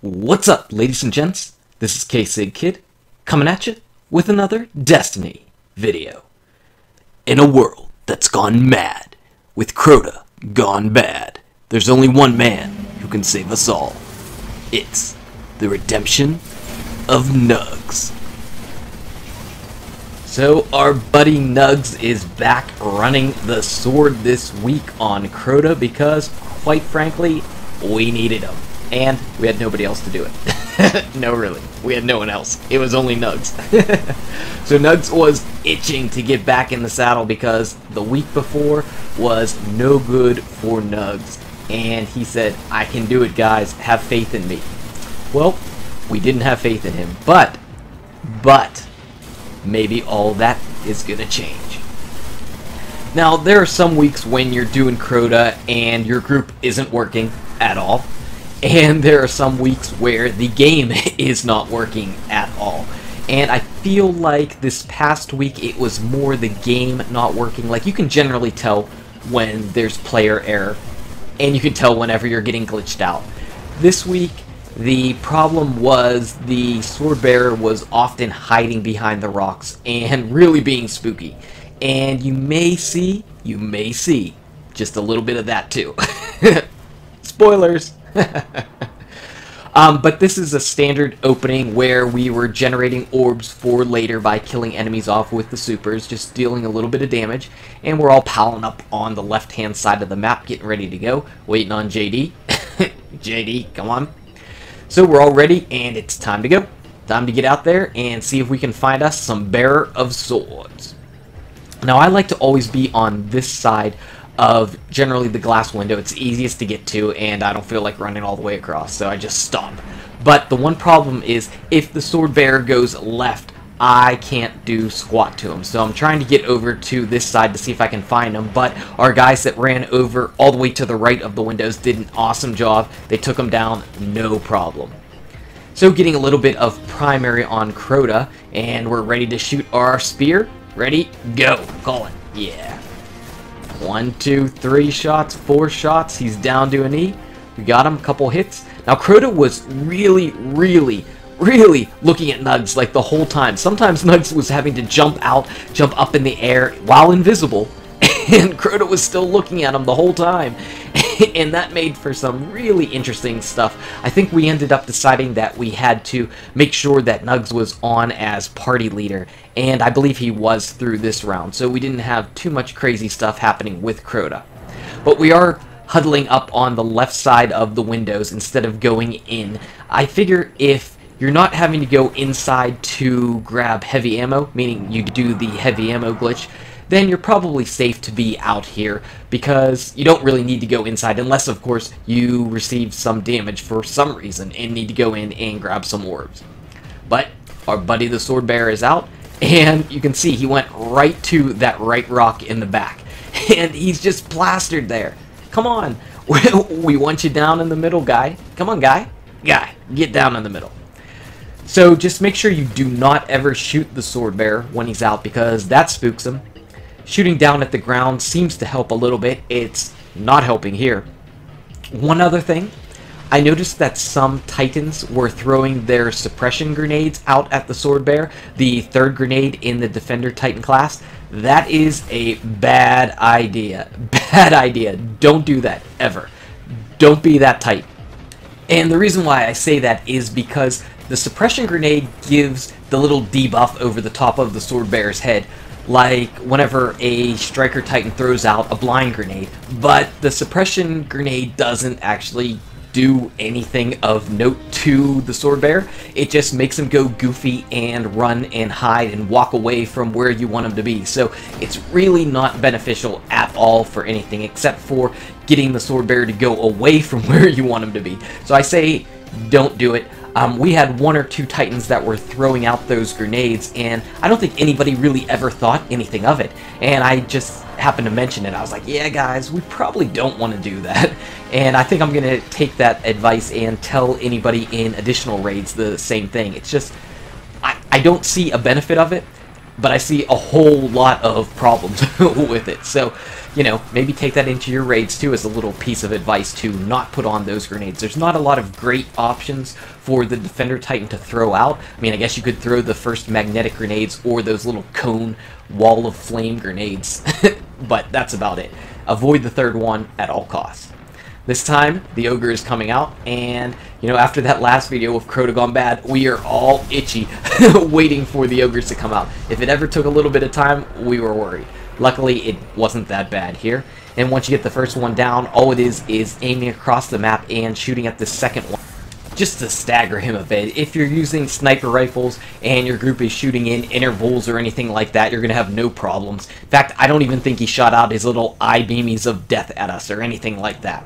What's up, ladies and gents? This is K-Sig Kid, coming at you with another Destiny video. In a world that's gone mad, with Crota gone bad, there's only one man who can save us all. It's the redemption of Nugs. So our buddy Nugs is back running the sword this week on Crota because, quite frankly, we needed him. And we had nobody else to do it. No, really. We had no one else. It was only Nugs. So Nugs was itching to get back in the saddle because the week before was no good for Nugs. And he said, I can do it, guys. Have faith in me. Well, we didn't have faith in him. But, maybe all that is going to change. Now, there are some weeks when you're doing Crota and your group isn't working at all. And there are some weeks where the game is not working at all. And I feel like this past week it was more the game not working. Like, you can generally tell when there's player error, and you can tell whenever you're getting glitched out. This week, the problem was the sword bearer was often hiding behind the rocks and really being spooky. And you may see just a little bit of that too. Spoilers! But this is a standard opening where we were generating orbs for later by killing enemies off with the supers, just dealing a little bit of damage, and we're all piling up on the left hand side of the map getting ready to go, waiting on JD. JD, come on. So we're all ready and it's time to go. Time to get out there and see if we can find us some bearer of swords. Now I like to always be on this side of generally the glass window. It's easiest to get to and I don't feel like running all the way across, so I just stop. But the one problem is if the sword bearer goes left, I can't do squat to him. So I'm trying to get over to this side to see if I can find him, but our guys that ran over all the way to the right of the windows did an awesome job. They took him down, no problem. So getting a little bit of primary on Crota, and we're ready to shoot our spear. Ready? Go! Call it. Yeah. 1, 2, 3 shots, 4 shots. He's down to an E. We got him, a couple hits. Now Crota was really looking at Nugs like the whole time. Sometimes Nugs was having to jump up in the air while invisible, and Crota was still looking at him the whole time. And that made for some really interesting stuff. I think we ended up deciding that we had to make sure that Nugs was on as party leader, and I believe he was through this round, so we didn't have too much crazy stuff happening with Crota. But we are huddling up on the left side of the windows instead of going in. I figure if you're not having to go inside to grab heavy ammo, meaning you do the heavy ammo glitch, then you're probably safe to be out here because you don't really need to go inside unless, of course, you receive some damage for some reason and need to go in and grab some orbs. But our buddy the sword bearer is out, and you can see he went right to that right rock in the back, and he's just plastered there. Come on, we want you down in the middle, guy. Come on, guy, get down in the middle. So just make sure you do not ever shoot the sword bearer when he's out because that spooks him. Shooting down at the ground seems to help a little bit. It's not helping here. One other thing, I noticed that some Titans were throwing their suppression grenades out at the sword bearer, the third grenade in the Defender Titan class. That is a bad idea. Bad idea. Don't do that, ever. Don't be that tight. And the reason why I say that is because the suppression grenade gives the little debuff over the top of the sword bearer's head, like whenever a striker titan throws out a blind grenade, but the suppression grenade doesn't actually do anything of note to the sword bearer. It just makes him go goofy and run and hide and walk away from where you want him to be. So it's really not beneficial at all for anything except for getting the sword bearer to go away from where you want him to be. So I say don't do it. We had 1 or 2 Titans that were throwing out those grenades, and I don't think anybody really ever thought anything of it. And I just happened to mention it. I was like, yeah, guys, we probably don't want to do that. And I think I'm going to take that advice and tell anybody in additional raids the same thing. It's just, I don't see a benefit of it. but I see a whole lot of problems with it. So, you know, maybe take that into your raids too as a little piece of advice to not put on those grenades. There's not a lot of great options for the Defender Titan to throw out. I mean, I guess you could throw the first magnetic grenades or those little cone wall of flame grenades, but that's about it. Avoid the third one at all costs. This time, the Ogre is coming out, and, you know, after that last video of Crota gone bad, we are all itchy, waiting for the Ogres to come out. If it ever took a little bit of time, we were worried. Luckily, it wasn't that bad here. And once you get the first one down, all it is aiming across the map and shooting at the second one, just to stagger him a bit. If you're using sniper rifles and your group is shooting in intervals or anything like that, you're going to have no problems. In fact, I don't even think he shot out his little eye beamies of death at us or anything like that.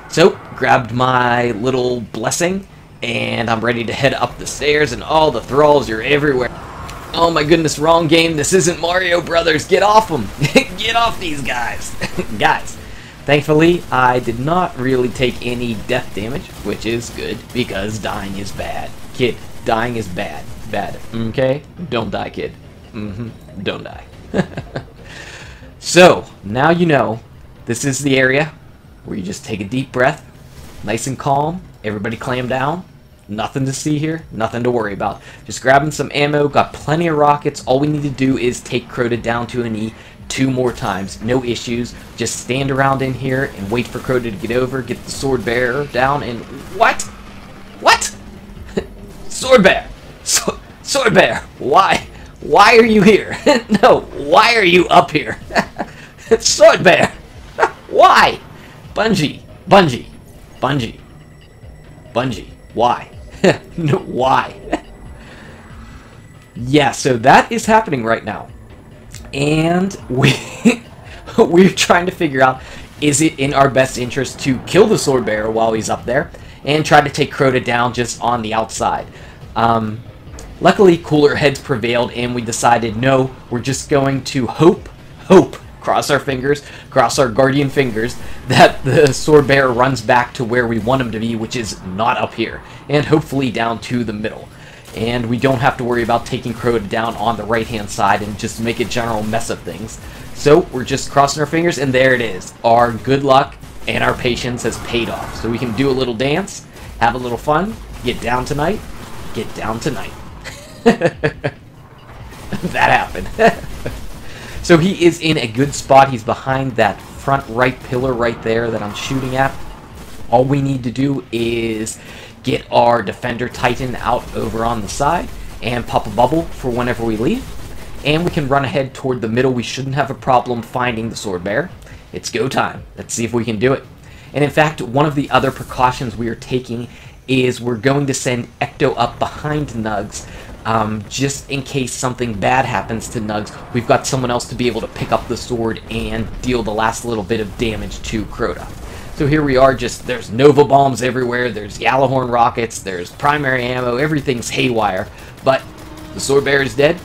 So, grabbed my little blessing, and I'm ready to head up the stairs, and all the thralls are everywhere. Oh my goodness, wrong game. This isn't Mario Brothers. Get off them. Get off these guys. Guys, thankfully, I did not really take any death damage, which is good, because dying is bad. Kid, dying is bad. Bad. Okay? Don't die, kid. Don't die. So, now you know, this is the area where you just take a deep breath, nice and calm, everybody clam down, nothing to see here, nothing to worry about. Just grabbing some ammo, got plenty of rockets, all we need to do is take Crota down to an E 2 more times, no issues, just stand around in here and wait for Crota to get over, get the sword bearer down, and what? What? Sword bear! Sword bear! Why are you here? No, why are you up here? Sword bear! Why? Bungie, why? No, why? Yeah, so that is happening right now. And we're trying to figure out, is it in our best interest to kill the sword bearer while he's up there and try to take Crota down just on the outside? Luckily, cooler heads prevailed, and we decided, no, we're just going to hope, cross our fingers, cross our guardian fingers, that the sword bearer runs back to where we want him to be, which is not up here, and hopefully down to the middle. And we don't have to worry about taking Crota down on the right-hand side and just make a general mess of things. So we're just crossing our fingers, and there it is. Our good luck and our patience has paid off. So we can do a little dance, have a little fun, get down tonight, get down tonight. That happened. So he is in a good spot. He's behind that front right pillar right there that I'm shooting at. All we need to do is get our Defender Titan out over on the side and pop a bubble for whenever we leave. And we can run ahead toward the middle. We shouldn't have a problem finding the sword bearer. It's go time. Let's see if we can do it. And in fact, one of the other precautions we are taking is we're going to send Ecto up behind Nugs. Just in case something bad happens to Nugs, we've got someone else to be able to pick up the sword and deal the last little bit of damage to Crota. So here we are, there's Nova Bombs everywhere, there's Yellowhorn rockets, there's primary ammo, everything's haywire. But the sword bearer is dead.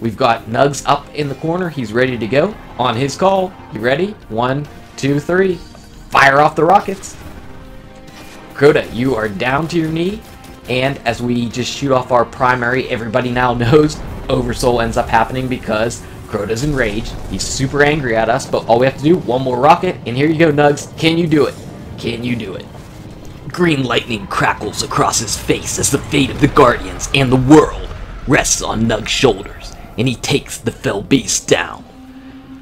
We've got Nugs up in the corner, he's ready to go. On his call, you ready? 1, 2, 3, fire off the rockets. Crota, you are down to your knee. And as we just shoot off our primary, everybody now knows Oversoul ends up happening because Crota's enraged. He's super angry at us, but all we have to do, one more rocket, and here you go, Nugs. Can you do it? Can you do it? Green lightning crackles across his face as the fate of the Guardians and the world rests on Nugs' shoulders, and he takes the fell beast down.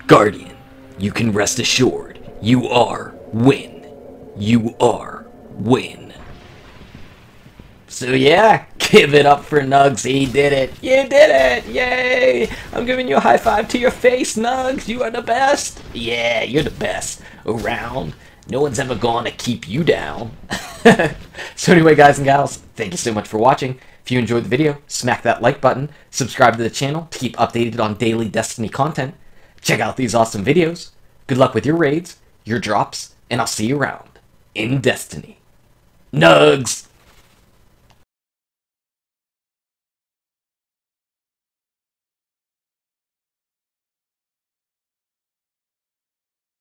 Guardian, you can rest assured, you are win. You are win. So yeah, give it up for Nugs, he did it. You did it, yay! I'm giving you a high five to your face, Nugs, you are the best. Yeah, you're the best around. No one's ever gonna keep you down. So anyway, guys and gals, thank you so much for watching. If you enjoyed the video, smack that like button, subscribe to the channel to keep updated on daily Destiny content. Check out these awesome videos. Good luck with your raids, your drops, and I'll see you around in Destiny. Nugs!